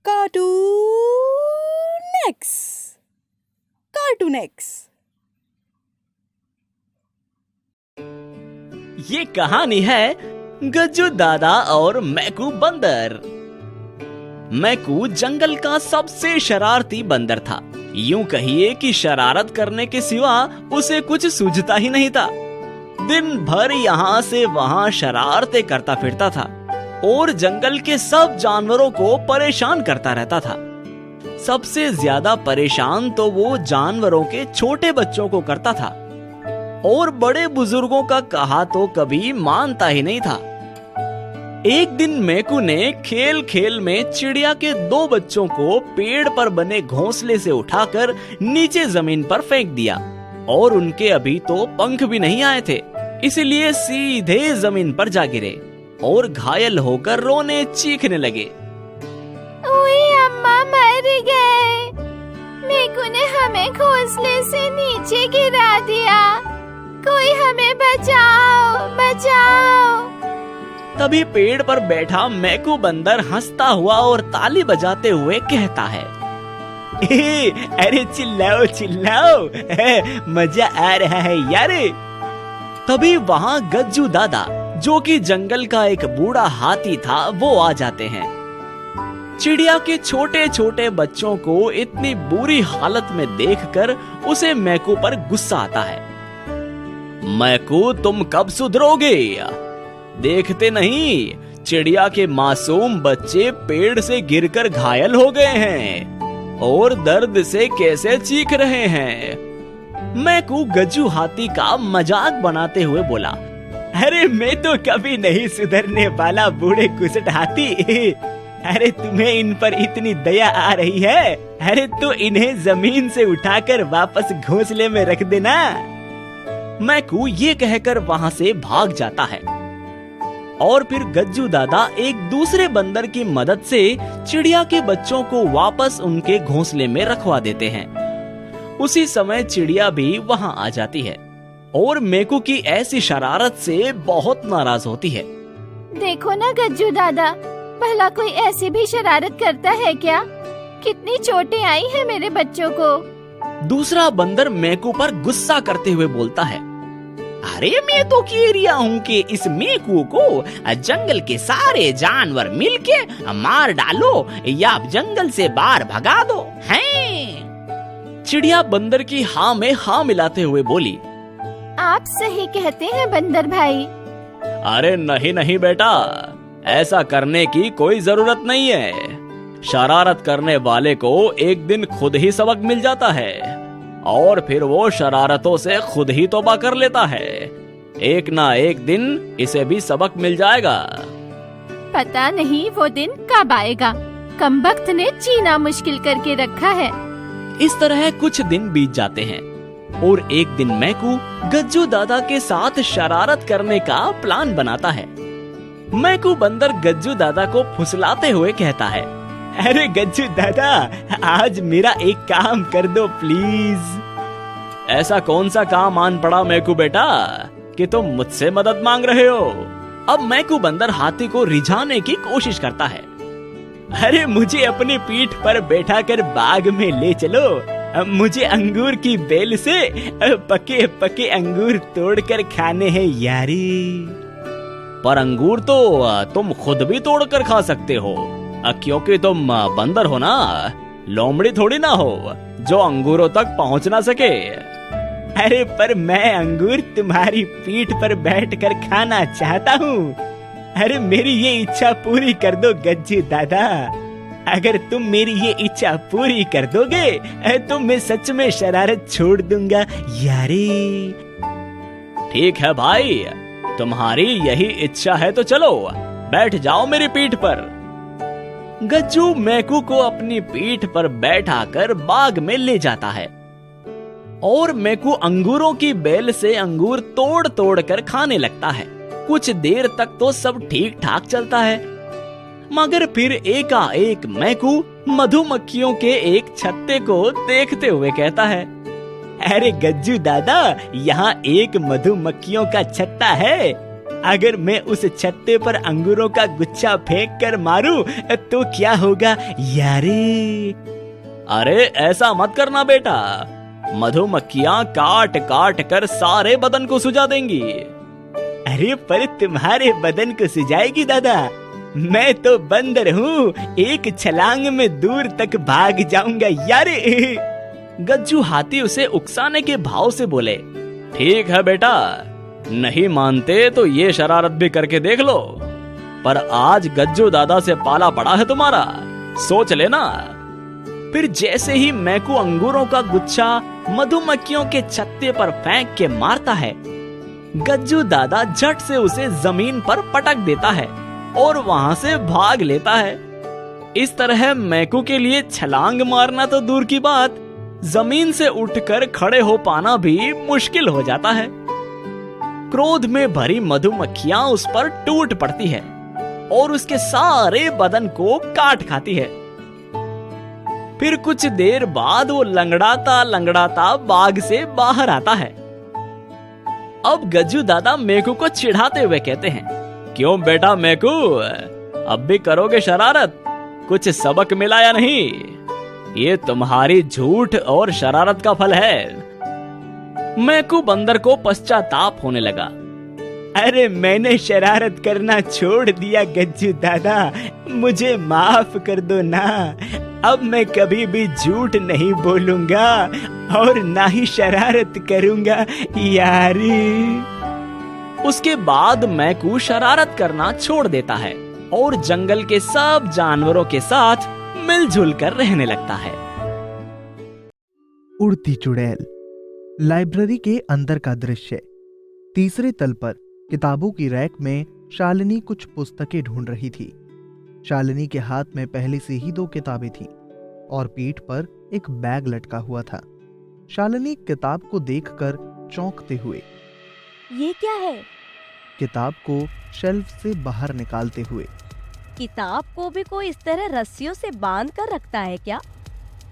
Cartoon x. ये कहानी है गज्जू दादा और मैकू बंदर। मैकू जंगल का सबसे शरारती बंदर था। यूं कहिए कि शरारत करने के सिवा उसे कुछ सूझता ही नहीं था। दिन भर यहाँ से वहाँ शरारतें करता फिरता था और जंगल के सब जानवरों को परेशान करता रहता था। सबसे ज्यादा परेशान तो वो जानवरों के छोटे बच्चों को करता था और बड़े बुजुर्गों का कहा तो कभी मानता ही नहीं था। एक दिन मैकू ने खेल खेल में चिड़िया के 2 बच्चों को पेड़ पर बने घोंसले से उठाकर नीचे जमीन पर फेंक दिया और उनके अभी तो पंख भी नहीं आए थे, इसलिए सीधे जमीन पर जा गिरे और घायल होकर रोने चीखने लगे। ओए अम्मा मर गए। मैकू ने हमें घोंसले से नीचे गिरा दिया। कोई हमें बचाओ बचाओ। तभी पेड़ पर बैठा मैकू बंदर हंसता हुआ और ताली बजाते हुए कहता है, अरे चिल्लाओ चिल्लाओ, मजा आ रहा है यार। तभी वहाँ गज्जू दादा, जो कि जंगल का एक बूढ़ा हाथी था, वो आ जाते हैं। चिड़िया के छोटे छोटे बच्चों को इतनी बुरी हालत में देखकर उसे मैकू पर गुस्सा आता है। मैकू, तुम कब सुधरोगे? देखते नहीं, चिड़िया के मासूम बच्चे पेड़ से गिरकर घायल हो गए हैं और दर्द से कैसे चीख रहे हैं। मैकू गज्जू हाथी का मजाक बनाते हुए बोला, अरे मैं तो कभी नहीं सुधरने वाला बूढ़े कुसट हाथी। अरे तुम्हें इन पर इतनी दया आ रही है? अरे तो इन्हें जमीन से उठाकर वापस घोंसले में रख देना। मैकू ये कहकर वहाँ से भाग जाता है और फिर गज्जू दादा एक दूसरे बंदर की मदद से चिड़िया के बच्चों को वापस उनके घोंसले में रखवा देते हैं। उसी समय चिड़िया भी वहाँ आ जाती है और मैकू की ऐसी शरारत से बहुत नाराज होती है। देखो ना गज्जू दादा, भला कोई ऐसी भी शरारत करता है क्या? कितनी चोटें आई है मेरे बच्चों को। दूसरा बंदर मैकू पर गुस्सा करते हुए बोलता है, अरे मैं तो कह रहा हूँ कि इस मैकू को जंगल के सारे जानवर मिलके मार डालो या जंगल से बाहर भगा दो हैं? चिड़िया बंदर की हाँ में हाँ मिलाते हुए बोली, आप सही कहते हैं बंदर भाई। अरे नहीं नहीं बेटा, ऐसा करने की कोई जरूरत नहीं है। शरारत करने वाले को एक दिन खुद ही सबक मिल जाता है और फिर वो शरारतों से खुद ही तौबा कर लेता है। एक ना एक दिन इसे भी सबक मिल जाएगा। पता नहीं वो दिन कब आएगा। कमबख्त ने जीना मुश्किल करके रखा है। इस तरह कुछ दिन बीत जाते हैं और एक दिन मैकू गज्जू दादा के साथ शरारत करने का प्लान बनाता है। मैकू बंदर गज्जू दादा को फुसलाते हुए कहता है, अरे गज्जू दादा, आज मेरा एक काम कर दो प्लीज। ऐसा कौन सा काम आन पड़ा मैकू बेटा कि तुम मुझसे मदद मांग रहे हो? अब मैकू बंदर हाथी को रिझाने की कोशिश करता है। अरे मुझे अपनी पीठ पर बैठा कर बाग में ले चलो। मुझे अंगूर की बेल से पके पके अंगूर तोड़कर खाने हैं यारी। पर अंगूर तो तुम खुद भी तोड़कर खा सकते हो, क्योंकि तुम बंदर हो ना, लोमड़ी थोड़ी ना हो जो अंगूरों तक पहुंच ना सके। अरे पर मैं अंगूर तुम्हारी पीठ पर बैठकर खाना चाहता हूँ। अरे मेरी ये इच्छा पूरी कर दो गज्जू दादा। अगर तुम मेरी ये इच्छा पूरी कर दोगे तो मैं सच में शरारत छोड़ दूंगा यारी। ठीक है भाई, तुम्हारी यही इच्छा है तो चलो बैठ जाओ मेरी पीठ पर। गज्जू मैकू को अपनी पीठ पर बैठाकर बाग में ले जाता है और मैकू अंगूरों की बेल से अंगूर तोड़ तोड़ कर खाने लगता है। कुछ देर तक तो सब ठीक ठाक चलता है, मगर फिर एकाएक मैकू मधुमक्खियों के एक छत्ते को देखते हुए कहता है, अरे गज्जू दादा, यहाँ एक मधुमक्खियों का छत्ता है। अगर मैं उस छत्ते पर अंगूरों का गुच्छा फेंक कर मारूं तो क्या होगा यारे? अरे ऐसा मत करना बेटा, मधुमक्खियां काट काट कर सारे बदन को सुझा देंगी। अरे पर तुम्हारे बदन को सुझाएगी दादा? मैं तो बंदर हूँ, एक छलांग में दूर तक भाग जाऊंगा यारे। गज्जू हाथी उसे उकसाने के भाव से बोले, ठीक है बेटा, नहीं मानते तो ये शरारत भी करके देख लो, पर आज गज्जू दादा से पाला पड़ा है तुम्हारा, सोच लेना। फिर जैसे ही मैकू अंगूरों का गुच्छा मधुमक्खियों के छत्ते पर फेंक के मारता है, गज्जू दादा झट से उसे जमीन पर पटक देता है और वहां से भाग लेता है। इस तरह मैकू के लिए छलांग मारना तो दूर की बात, जमीन से उठकर खड़े हो पाना भी मुश्किल हो जाता है। क्रोध में भरी मधुमक्खियां उस पर टूट पड़ती है और उसके सारे बदन को काट खाती है। फिर कुछ देर बाद वो लंगड़ाता लंगड़ाता बाग से बाहर आता है। अब गज्जू दादा मैकू को चिढ़ाते हुए कहते हैं, क्यों बेटा मैकू, अब भी करोगे शरारत? कुछ सबक मिला या नहीं? ये तुम्हारी झूठ और शरारत का फल है। मैकू बंदर को पश्चाताप होने लगा। अरे मैंने शरारत करना छोड़ दिया गज्जू दादा, मुझे माफ कर दो ना। अब मैं कभी भी झूठ नहीं बोलूंगा और ना ही शरारत करूंगा यारी। उसके बाद मैकू शरारत करना छोड़ देता है और जंगल के सब जानवरों के साथ मिलजुल कर रहने लगता है। उड़ती चुड़ैल। लाइब्रेरी के अंदर का दृश्य। तीसरे तल पर किताबों की रैक में शालिनी कुछ पुस्तकें ढूंढ रही थी। शालिनी के हाथ में पहले से ही 2 किताबें थीं और पीठ पर एक बैग लटका हुआ था। शालिनी किताब को देखकर चौंकते हुए, ये क्या है? किताब को शेल्फ से बाहर निकालते हुए, किताब को भी कोई इस तरह रस्सियों से बांध कर रखता है क्या?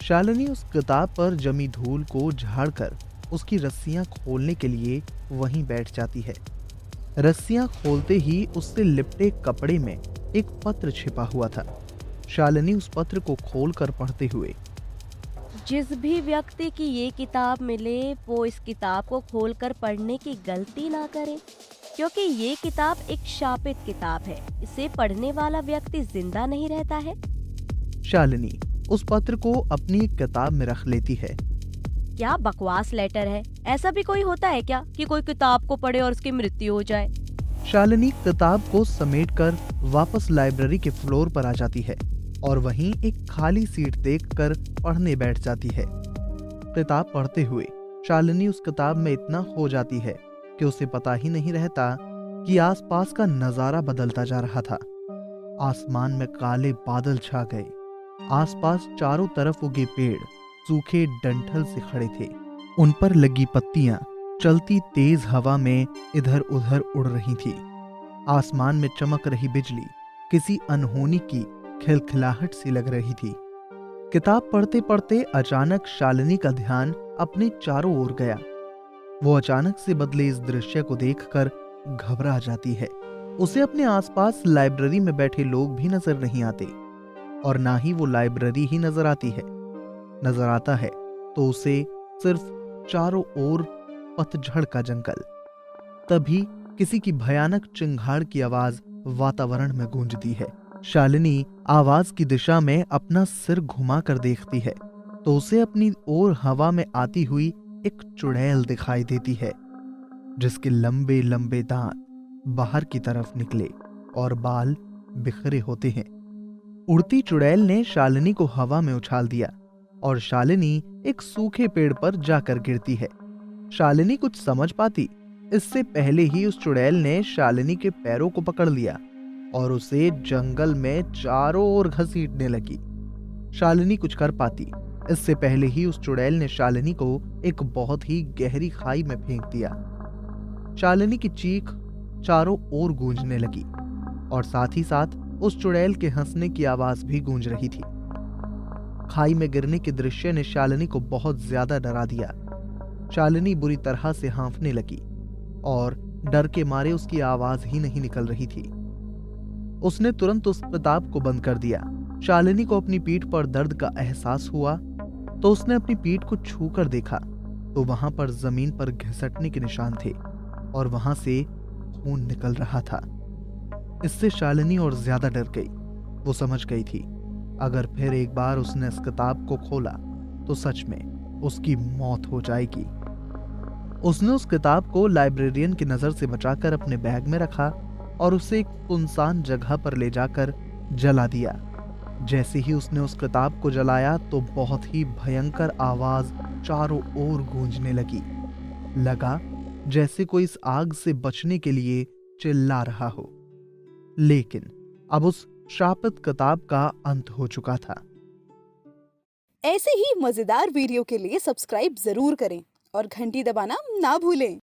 शालिनी उस किताब पर जमी धूल को झाड़कर उसकी रस्सियां खोलने के लिए वहीं बैठ जाती है। रस्सियां खोलते ही उससे लिपटे कपड़े में एक पत्र छिपा हुआ था। शालिनी उस पत्र को खोलकर पढ़ते हुए, जिस भी व्यक्ति की ये किताब मिले वो इस किताब को खोलकर पढ़ने की गलती ना करे, क्योंकि ये किताब एक शापित किताब है। इसे पढ़ने वाला व्यक्ति जिंदा नहीं रहता है। शालिनी उस पत्र को अपनी एक किताब में रख लेती है। क्या बकवास लेटर है? ऐसा भी कोई होता है क्या कि कोई किताब को पढ़े और उसकी मृत्यु हो जाए? शालिनी किताब को समेटकर वापस लाइब्रेरी के फ्लोर पर आ जाती है और वहीं एक खाली सीट देखकर पढ़ने बैठ जाती है। किताब पढ़ते हुए शालिनी उस किताब में इतना खो जाती है कि उसे पता ही नहीं रहता कि आसपास का नजारा बदलता जा रहा था। आसमान में काले बादल छा गए। आसपास चारों तरफ उगे पेड़ सूखे डंठल से खड़े थे। उन पर लगी पत्तियां चलती तेज हवा में इधर उधर उड़ रही थी। आसमान में चमक रही बिजली किसी अनहोनी की खिलखिलाहट सी लग रही थी। किताब पढ़ते पढ़ते अचानक शालिनी का ध्यान अपने चारों ओर गया। वो अचानक से बदले इस दृश्य को देखकर घबरा जाती है। उसे अपने आसपास लाइब्रेरी में बैठे लोग भी नजर नहीं आते और ना ही वो लाइब्रेरी ही नजर आती है। नजर आता है तो उसे सिर्फ चारों ओर पतझड़ का जंगल। तभी किसी की भयानक चिंगाड़ की आवाज वातावरण में गूंजती है। शालिनी आवाज की दिशा में अपना सिर घुमाकर देखती है तो उसे अपनी ओर हवा में आती हुई एक चुड़ैल दिखाई देती है, जिसके लंबे लंबे दांत बाहर की तरफ निकले और बाल बिखरे होते हैं। उड़ती चुड़ैल ने शालिनी को हवा में उछाल दिया और शालिनी एक सूखे पेड़ पर जाकर गिरती है। शालिनी कुछ समझ पाती इससे पहले ही उस चुड़ैल ने शालिनी के पैरों को पकड़ लिया और उसे जंगल में चारों ओर घसीटने लगी। शालिनी कुछ कर पाती इससे पहले ही उस चुड़ैल ने शालिनी को एक बहुत ही गहरी खाई में फेंक दिया। शालिनी की चीख चारों ओर गूंजने लगी और साथ ही साथ उस चुड़ैल के हंसने की आवाज भी गूंज रही थी। खाई में गिरने के दृश्य ने शालिनी को बहुत ज्यादा डरा दिया। शालिनी बुरी तरह से हांफने लगी और डर के मारे उसकी आवाज ही नहीं निकल रही थी। उसने तुरंत उस किताब को बंद कर दिया। शालिनी को अपनी पीठ पर दर्द का एहसास हुआ तो उसने अपनी पीठ को छू कर देखा तो वहां पर जमीन पर घिसटने के निशान थे और वहां से खून निकल रहा था। इससे शालिनी और ज्यादा डर गई। वो समझ गई थी अगर फिर एक बार उसने इस किताब को खोला तो सच में उसकी मौत हो जाएगी। उसने उस किताब को लाइब्रेरियन की नजर से बचाकर अपने बैग में रखा और उसे एक सुनसान जगह पर ले जाकर जला दिया। जैसे ही उसने उस किताब को जलाया तो बहुत ही भयंकर आवाज चारों ओर गूंजने लगी। लगा जैसे कोई इस आग से बचने के लिए चिल्ला रहा हो। लेकिन अब उस शापित किताब का अंत हो चुका था। ऐसे ही मजेदार वीडियो के लिए सब्सक्राइब जरूर करें और घंटी दबाना ना भूलें।